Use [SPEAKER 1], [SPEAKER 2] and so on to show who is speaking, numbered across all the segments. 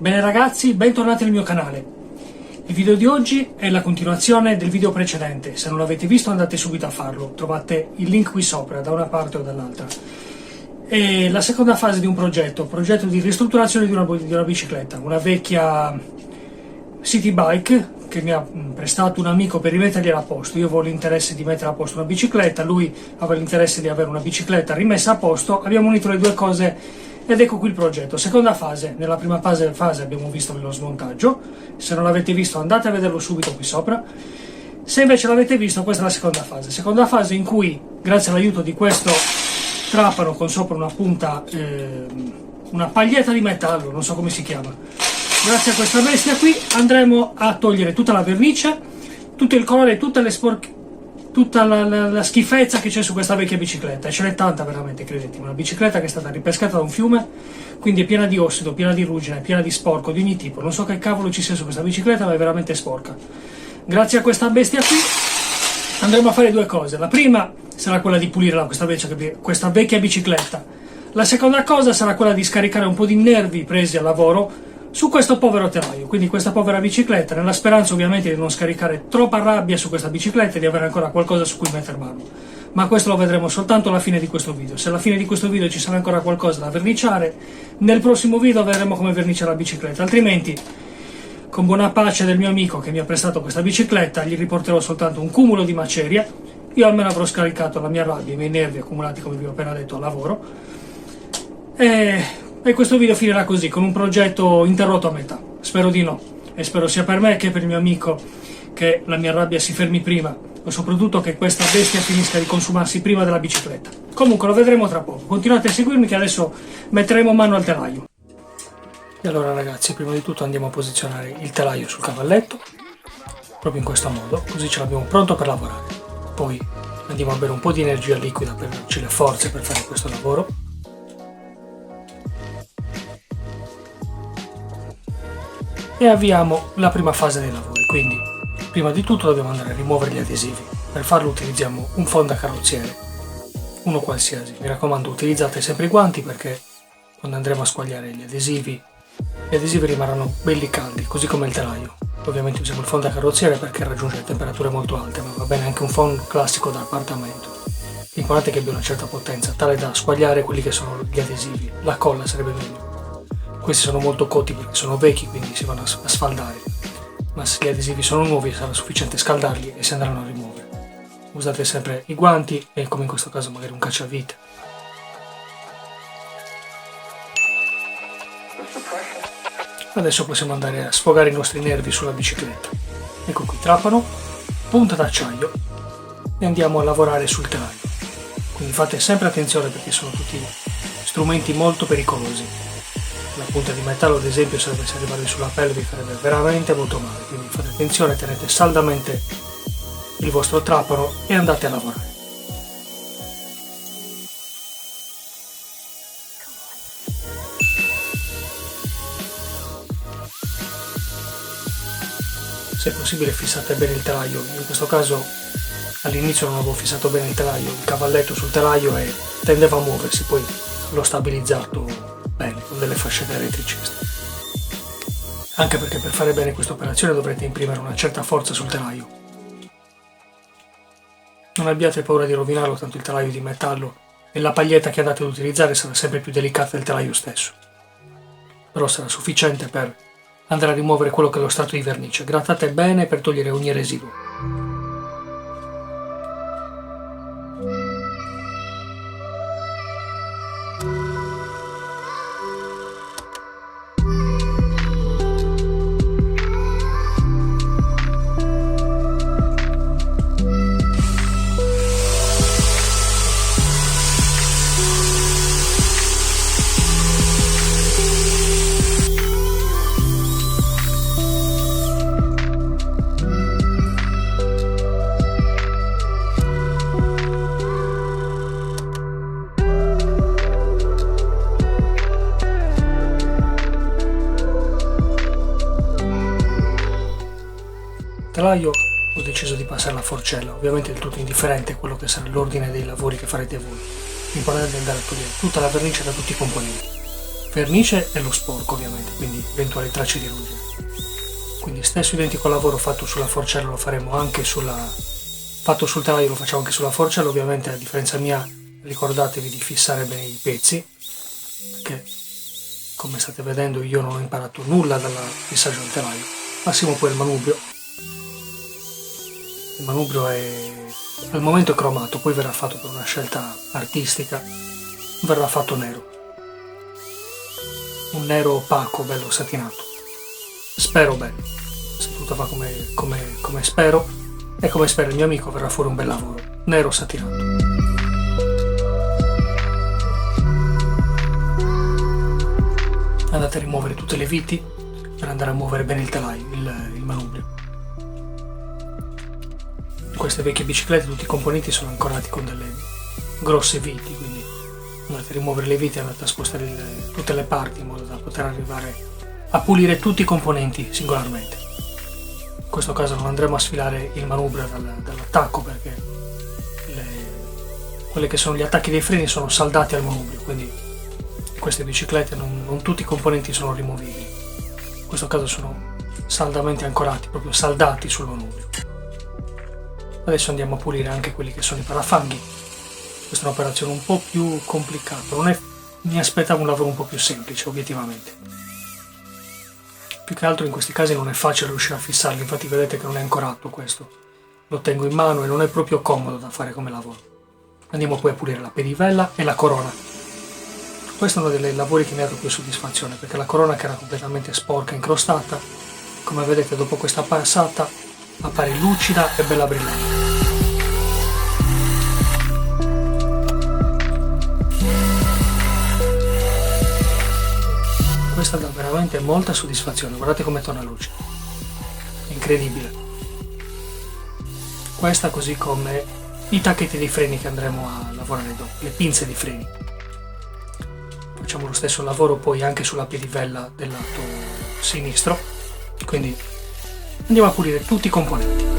[SPEAKER 1] Bene ragazzi, bentornati nel mio canale. Il video di oggi è la continuazione del video precedente. Se non l'avete visto andate subito a farlo, trovate il link qui sopra, da una parte o dall'altra. È la seconda fase di un progetto di ristrutturazione di una bicicletta, una vecchia city bike che mi ha prestato un amico per rimettergliela a posto. Io avevo l'interesse di mettere a posto una bicicletta, lui aveva l'interesse di avere una bicicletta rimessa a posto, abbiamo unito le due cose ed ecco qui il progetto. Seconda fase, nella prima fase abbiamo visto lo smontaggio, se non l'avete visto andate a vederlo subito qui sopra, se invece l'avete visto questa è la seconda fase in cui grazie all'aiuto di questo trapano con sopra una punta, una paglietta di metallo, non so come si chiama, grazie a questa bestia qui andremo a togliere tutta la vernice, tutto il colore, tutte le sporche, tutta la schifezza che c'è su questa vecchia bicicletta, e ce n'è tanta veramente, credetemi. Una bicicletta che è stata ripescata da un fiume, quindi è piena di ossido, piena di ruggine, piena di sporco di ogni tipo. Non so che cavolo ci sia su questa bicicletta, ma è veramente sporca. Grazie a questa bestia qui andremo a fare due cose. La prima sarà quella di pulire questa vecchia bicicletta. La seconda cosa sarà quella di scaricare un po' di nervi presi al lavoro su questo povero telaio, quindi questa povera bicicletta, nella speranza ovviamente di non scaricare troppa rabbia su questa bicicletta e di avere ancora qualcosa su cui metter mano. Ma questo lo vedremo soltanto alla fine di questo video. Se alla fine di questo video ci sarà ancora qualcosa da verniciare, nel prossimo video vedremo come verniciare la bicicletta, altrimenti, con buona pace del mio amico che mi ha prestato questa bicicletta, gli riporterò soltanto un cumulo di macerie. Io almeno avrò scaricato la mia rabbia, i miei nervi accumulati, come vi ho appena detto, al lavoro. E questo video finirà così, con un progetto interrotto a metà. Spero di no, e spero sia per me che per il mio amico che la mia rabbia si fermi prima, e soprattutto che questa bestia finisca di consumarsi prima della bicicletta. Comunque lo vedremo tra poco. Continuate a seguirmi che adesso metteremo mano al telaio. E allora ragazzi, prima di tutto andiamo a posizionare il telaio sul cavalletto, proprio in questo modo, così ce l'abbiamo pronto per lavorare. Poi andiamo a bere un po' di energia liquida per darci le forze per fare questo lavoro. E avviamo la prima fase dei lavori, quindi prima di tutto dobbiamo andare a rimuovere gli adesivi. Per farlo utilizziamo un fondacarrozziere, uno qualsiasi. Mi raccomando, utilizzate sempre i guanti perché quando andremo a squagliare gli adesivi rimarranno belli caldi, così come il telaio. Ovviamente usiamo il fondacarrozziere perché raggiunge temperature molto alte, ma va bene anche un phon classico da appartamento. L'importante è che abbia una certa potenza, tale da squagliare quelli che sono gli adesivi. La colla sarebbe meglio. Questi sono molto cotti perché sono vecchi, quindi si vanno a sfaldare, ma se gli adesivi sono nuovi sarà sufficiente scaldarli e si andranno a rimuovere. Usate sempre i guanti e, come in questo caso, magari un cacciavite. Adesso possiamo andare a sfogare i nostri nervi sulla bicicletta. Ecco qui, trapano, punta d'acciaio e andiamo a lavorare sul telaio. Quindi fate sempre attenzione perché sono tutti strumenti molto pericolosi. La punta di metallo, ad esempio, se dovesse arrivare sulla pelle vi farebbe veramente molto male, quindi fate attenzione, tenete saldamente il vostro trapano e andate a lavorare. Se possibile fissate bene il telaio. In questo caso all'inizio non avevo fissato bene il telaio, il cavalletto sul telaio e tendeva a muoversi, poi l'ho stabilizzato bene con delle fascette elettriciste. Anche perché per fare bene questa operazione dovrete imprimere una certa forza sul telaio. Non abbiate paura di rovinarlo, tanto il telaio è di metallo e la paglietta che andate ad utilizzare sarà sempre più delicata del telaio stesso. Però sarà sufficiente per andare a rimuovere quello che è lo strato di vernice. Grattate bene per togliere ogni residuo. Telaio ho deciso di passare la forcella, ovviamente è del tutto indifferente quello che sarà l'ordine dei lavori che farete voi. L'importante è andare a togliere tutta la vernice da tutti i componenti. vernice e lo sporco ovviamente, quindi eventuali tracce di ruggine. Quindi stesso identico lavoro fatto sulla forcella lo faremo anche fatto sul telaio lo facciamo anche sulla forcella, ovviamente a differenza mia ricordatevi di fissare bene i pezzi, perché come state vedendo io non ho imparato nulla dal fissaggio del telaio. Massimo poi il manubrio è al momento è cromato, poi verrà fatto per una scelta artistica, verrà fatto nero, un nero opaco, bello satinato, spero bene, se tutto va come spero e come spera il mio amico verrà fuori un bel lavoro, nero satinato. Andate a rimuovere tutte le viti per andare a muovere bene il telaio, il manubrio. In queste vecchie biciclette tutti i componenti sono ancorati con delle grosse viti, quindi andate a rimuovere le viti e andate a spostare tutte le parti in modo da poter arrivare a pulire tutti i componenti singolarmente. In questo caso non andremo a sfilare il manubrio dall'attacco, perché quelli che sono gli attacchi dei freni sono saldati al manubrio, quindi in queste biciclette non tutti i componenti sono rimovibili. In questo caso sono saldamente ancorati, proprio saldati sul manubrio. Adesso andiamo a pulire anche quelli che sono i parafanghi. Questa è un'operazione un po' più complicata, mi aspettavo un lavoro un po' più semplice obiettivamente. Più che altro in questi casi non è facile riuscire a fissarli, infatti vedete che non è ancorato questo. Lo tengo in mano e non è proprio comodo da fare come lavoro. Andiamo poi a pulire la pedivella e la corona. Questo è uno dei lavori che mi ha dato più soddisfazione, perché la corona, che era completamente sporca, incrostata, come vedete dopo questa passata appare lucida e bella brillante. Questa dà veramente molta soddisfazione, guardate come torna luce, è incredibile. Questa così come i tacchetti dei freni che andremo a lavorare dopo, le pinze dei freni. Facciamo lo stesso lavoro poi anche sulla pedivella del lato sinistro, quindi andiamo a pulire tutti i componenti.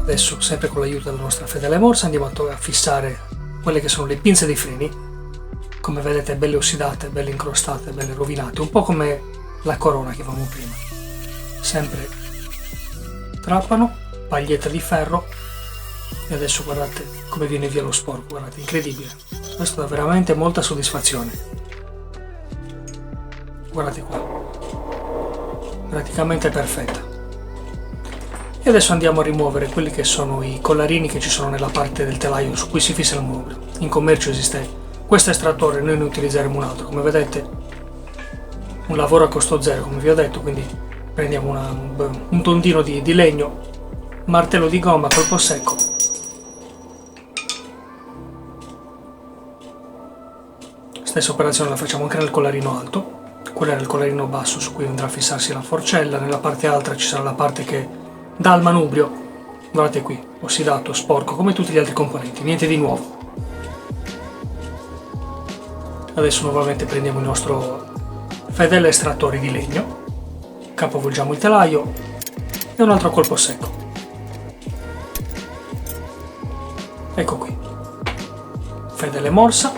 [SPEAKER 1] Adesso, sempre con l'aiuto della nostra fedele morsa, andiamo a fissare quelle che sono le pinze dei freni. Come vedete belle ossidate, belle incrostate, belle rovinate, un po' come la corona che avevamo prima. Sempre trapano, paglietta di ferro, e adesso guardate come viene via lo sporco, guardate, incredibile. Questo dà veramente molta soddisfazione. Guardate qua, praticamente perfetta. E adesso andiamo a rimuovere quelli che sono i collarini che ci sono nella parte del telaio su cui si fissa il manubrio. In commercio esiste questo estrattore, noi ne utilizzeremo un altro. Come vedete, un lavoro a costo zero, come vi ho detto, quindi prendiamo un tondino di legno, martello di gomma, colpo secco. Stessa operazione la facciamo anche nel collarino alto. Quello era il collarino basso su cui andrà a fissarsi la forcella. Nella parte alta ci sarà la parte che dal manubrio, guardate qui, ossidato, sporco, come tutti gli altri componenti, niente di nuovo. Adesso nuovamente prendiamo il nostro fedele estrattore di legno, capovolgiamo il telaio e un altro colpo secco. Ecco qui, fedele morsa,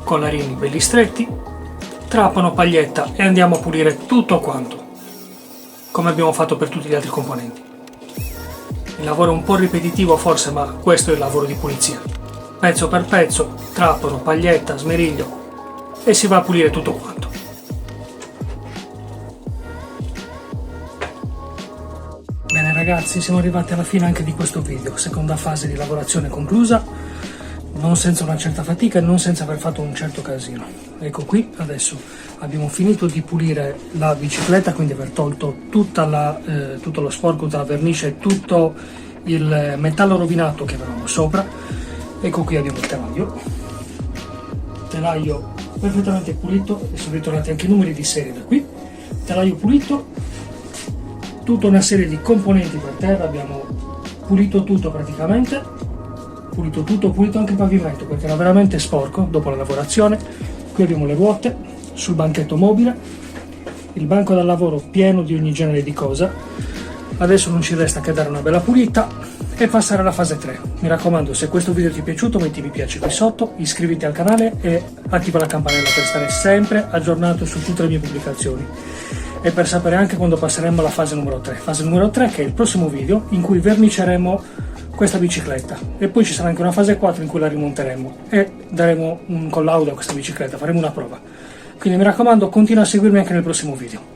[SPEAKER 1] collarini belli stretti, trapano, paglietta e andiamo a pulire tutto quanto, come abbiamo fatto per tutti gli altri componenti. Il lavoro è un po' ripetitivo forse, ma questo è il lavoro di pulizia. Pezzo per pezzo, trapano, paglietta, smeriglio e si va a pulire tutto quanto. Bene ragazzi, siamo arrivati alla fine anche di questo video, seconda fase di lavorazione conclusa, non senza una certa fatica e non senza aver fatto un certo casino. Ecco qui, adesso abbiamo finito di pulire la bicicletta, quindi aver tolto tutto lo sporco, tutta la vernice, tutto il metallo rovinato che avevamo sopra. Ecco qui abbiamo il telaio perfettamente pulito, e sono ritornati anche i numeri di serie da qui. Telaio pulito, tutta una serie di componenti per terra, abbiamo pulito tutto praticamente, pulito anche il pavimento perché era veramente sporco dopo la lavorazione. Qui abbiamo le ruote sul banchetto mobile, il banco da lavoro pieno di ogni genere di cosa. Adesso non ci resta che dare una bella pulita e passare alla fase 3. Mi raccomando, se questo video ti è piaciuto metti mi piace qui sotto, iscriviti al canale e attiva la campanella per stare sempre aggiornato su tutte le mie pubblicazioni e per sapere anche quando passeremo alla fase numero 3. Fase numero 3 che è il prossimo video in cui verniceremo questa bicicletta, e poi ci sarà anche una fase 4 in cui la rimonteremo e daremo un collaudo a questa bicicletta, faremo una prova. Quindi mi raccomando, continua a seguirmi anche nel prossimo video.